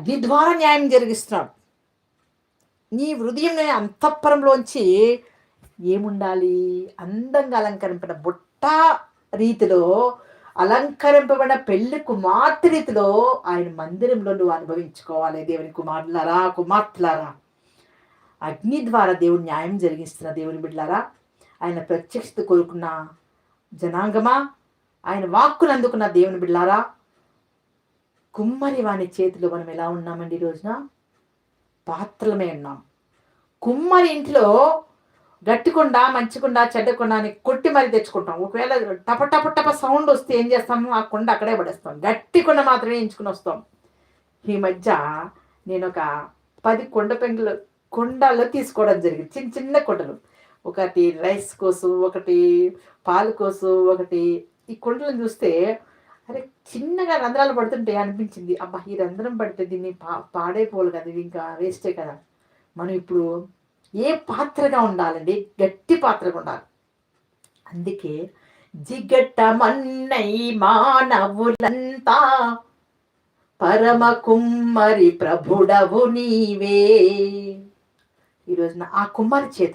అగ్ని ద్వారా న్యాయం జరిగిస్తున్నాడు. నీ హృదయం అంతఃపురంలోంచి ఏముండాలి? అందంగా అలంకరింపబడిన బుట్ట రీతిలో అలంకరింపబడిన పెళ్లి కుమార్తె రీతిలో ఆయన మందిరంలో నువ్వు అనుభవించుకోవాలి. దేవుని కుమారులారా, కుమార్తెలారా, అగ్ని ద్వారా దేవుడు న్యాయం జరిగిస్తున్న దేవుని బిడ్డలారా, ఆయన ప్రత్యక్షత కోరుకున్న జనాంగమా, ఆయన వాక్కులు అందుకున్న దేవుని బిడ్డలారా, కుమ్మరి వాని చేతిలో మనం ఎలా ఉన్నామండి? ఈ రోజున పాత్రలమే ఉన్నాం. కుమ్మరి ఇంట్లో గట్టికుండా, మంచికుండా, చెడ్డకుండా అని కొట్టి మరి తెచ్చుకుంటాం. ఒకవేళ టప టప టప సౌండ్ వస్తే ఏం చేస్తాము? ఆ కుండ అక్కడే పడేస్తాం. గట్టి కుండ మాత్రమే ఎంచుకుని వస్తాం. ఈ మధ్య నేను ఒక 10 కుండలు తీసుకోవడం జరిగింది. చిన్న చిన్న కుండలు. ఒకటి రైస్ కోసం, ఒకటి పాలు కోసం, ఒకటి ఈ కుండలను చూస్తే అరే చిన్నగా రంధ్రాలు పడుతుంటే అనిపించింది, అబ్బా ఈ రంధ్రం పడితే దీన్ని పాడైపోవాలి కదా, ఇది ఇంకా వేస్టే కదా. మనం ఇప్పుడు ఏ పాత్రగా ఉండాలండి? గట్టి పాత్రగా ఉండాలి. అందుకే జిగటమన్నై మానవులంతా పరమ కుమ్మరి ప్రభుడవు నీవే. ఈరోజున ఆ కుమ్మరి చేత